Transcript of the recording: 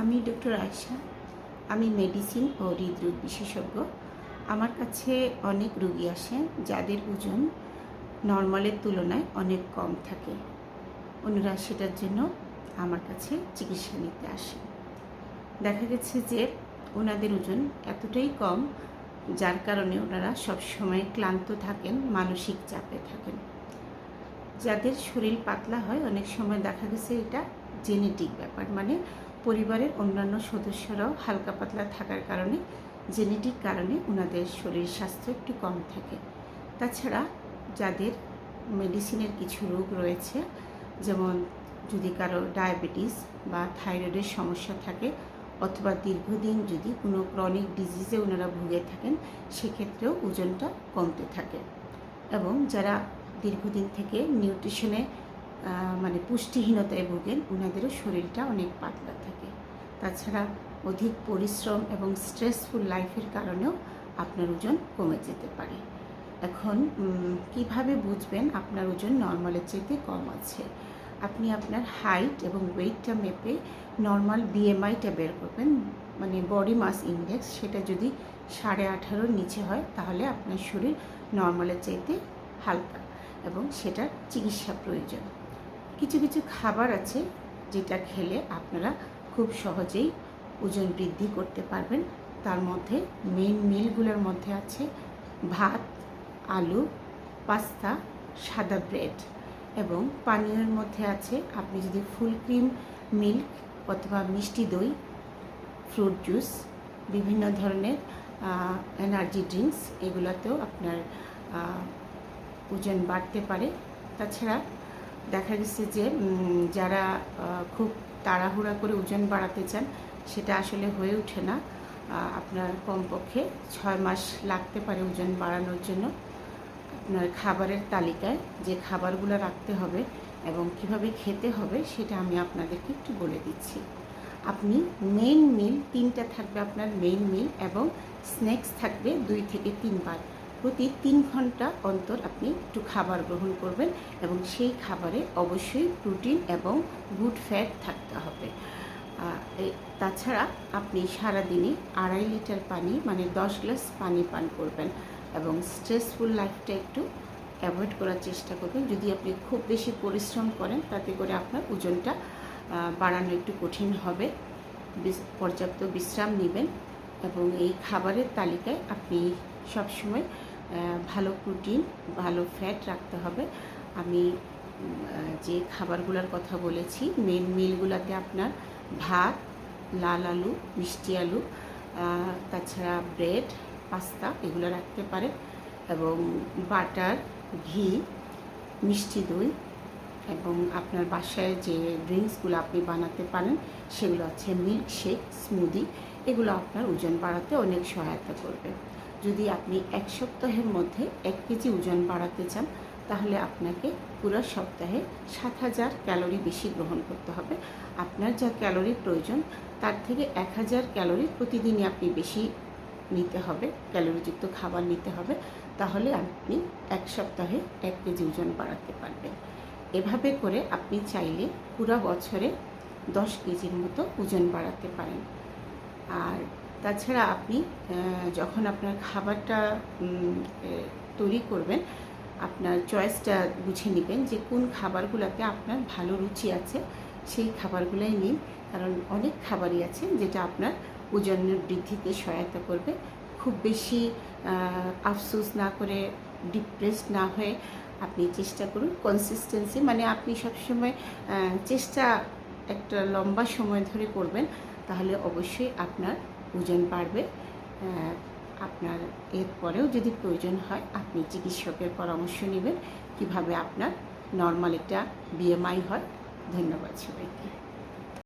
আমি ডক্টর আয়েশা। আমি মেডিসিন ও হৃদরোগ বিশেষজ্ঞ। আমার কাছে অনেক রোগী আসেন যাদের ওজন নর্মালের তুলনায় অনেক কম থাকে। ওনারা সেটার জন্য আমার কাছে চিকিৎসা নিতে আসেন। দেখা গেছে যে ওনাদের ওজন এতটাই কম যার কারণে ওনারা সবসময় ক্লান্ত থাকেন, মানসিক চাপে থাকেন। যাদের শরীর পাতলা হয় অনেক সময় দেখা গেছে এটা জেনেটিক ব্যাপার, মানে পরিবারের অন্যান্য সদস্যরাও হালকা পাতলা থাকার কারণে জেনেটিক কারণে ওনাদের শরীর স্বাস্থ্য একটু কম থাকে। তাছাড়া যাদের মেডিসিনের কিছু রোগ রয়েছে, যেমন যদি কারো ডায়াবেটিস বা থাইরয়েডের সমস্যা থাকে অথবা দীর্ঘদিন যদি কোনো ক্রনিক ডিজিজে ওনারা ভুগে থাকেন, সেক্ষেত্রেও ওজনটা কমতে থাকে। এবং যারা দীর্ঘদিন থেকে নিউট্রিশনে মানে পুষ্টিহীনতায় ভোগেন, ওনাদেরও শরীরটা অনেক পাতলা থাকে। তাছাড়া অধিক পরিশ্রম এবং স্ট্রেসফুল লাইফের কারণেও আপনার ওজন কমে যেতে পারে। এখন কিভাবে বুঝবেন আপনার ওজন নর্মালের চাইতে কম আছে? আপনি আপনার হাইট এবং ওয়েটটা মেপে নর্মাল বিএমআইটা বের করবেন, মানে বডি মাস ইন্ডেক্স। সেটা যদি 18.5-র নিচে হয় তাহলে আপনার শরীর নর্মালের চাইতে হালকা এবং সেটার চিকিৎসা প্রয়োজন। কিছু কিছু খাবার আছে যেটা খেলে আপনারা খুব সহজেই ওজন বৃদ্ধি করতে পারবেন। তার মধ্যে মেইন মিলগুলোর মধ্যে আছে ভাত, আলু, পাস্তা, সাদা ব্রেড, এবং পানীয়ের মধ্যে আছে আপনি যদি ফুল ক্রিম মিল্ক অথবা মিষ্টি দই, ফ্রুট জুস, বিভিন্ন ধরনের এনার্জি ড্রিঙ্কস, এগুলোতেও আপনার ওজন বাড়তে পারে। তাছাড়া দেখা গেছে যে যারা খুব তাড়াহুড়া করে ওজন বাড়াতে চান, সেটা আসলে হয়ে ওঠে না। আপনার কমপক্ষে 6 মাস লাগতে পারে ওজন বাড়ানোর জন্য। আপনার খাবারের তালিকায় যে খাবারগুলো রাখতে হবে এবং কিভাবে খেতে হবে সেটা আমি আপনাদেরকে একটু বলে দিচ্ছি। আপনি মেইন মিল 3টা থাকবে, আপনার মেইন মিল, এবং স্ন্যাক্স থাকবে 2 থেকে 3 বার। প্রতি 3 ঘন্টা অন্তর আপনি একটু খাবার গ্রহণ করবেন এবং সেই খাবারে অবশ্যই প্রোটিন এবং গুড ফ্যাট থাকতে হবে। তাছাড়া আপনি সারাদিনে 2.5 লিটার পানি, মানে 10 গ্লাস পানি পান করবেন এবং স্ট্রেসফুল লাইফটা একটু অ্যাভয়েড করার চেষ্টা করবেন। যদি আপনি খুব বেশি পরিশ্রম করেন তাতে করে আপনার ওজনটা বাড়ানো একটু কঠিন হবে। পর্যাপ্ত বিশ্রাম নেবেন এবং এই খাবারের তালিকায় আপনি সবসময় ভালো প্রোটিন, ভালো ফ্যাট রাখতে হবে। আমি যে খাবারগুলোর কথা বলেছি, মেন মিলগুলোতে আপনার ভাত, লাল আলু, মিষ্টি আলু, তাছাড়া ব্রেড, পাস্তা, এগুলো রাখতে পারেন, এবং বাটার, ঘি, মিষ্টি দই, এবং আপনার বাসায় যে ড্রিঙ্কসগুলো আপনি বানাতে পারেন সেগুলো হচ্ছে মিল্ক শেক, স্মুদি। এগুলো আপনার ওজন বাড়াতে অনেক সহায়তা করবে। যদি আপনি 1 সপ্তাহের মধ্যে 1 কেজি ওজন বাড়াতে চান তাহলে আপনাকে পুরো সপ্তাহে 7000 ক্যালোরি বেশি গ্রহণ করতে হবে। আপনার যা ক্যালোরির প্রয়োজন তার থেকে 1000 ক্যালোরি প্রতিদিনই আপনি বেশি নিতে হবে, ক্যালোরিযুক্ত খাবার নিতে হবে। তাহলে আপনি 1 সপ্তাহে 1 কেজি ওজন বাড়াতে পারবেন। এভাবে করে আপনি চাইলে পুরো বছরে 10 কেজির মতো ওজন বাড়াতে পারেন। আর তাছাড়া আপনি যখন আপনার খাবারটা তৈরি করবেন, আপনার চয়েসটা বুঝে নেবেন যে কোন খাবারগুলোতে আপনার ভালো রুচি আছে, সেই খাবারগুলোই নিন। কারণ অনেক খাবারই আছে যেটা আপনার ওজনের বৃদ্ধিতে সহায়তা করবে। খুব বেশি আফসোস না করে, ডিপ্রেসড না হয়ে আপনি চেষ্টা করুন কনসিস্টেন্সি, মানে আপনি সবসময় চেষ্টা একটা লম্বা সময় ধরে করবেন, তাহলে অবশ্যই আপনার ওজন বাড়বে। আপনার এরপরেও যদি প্রয়োজন হয় আপনি চিকিৎসকের পরামর্শ নেবেন কিভাবে আপনার নর্মাল একটা বিএমআই হয়। ধন্যবাদ সবাইকে।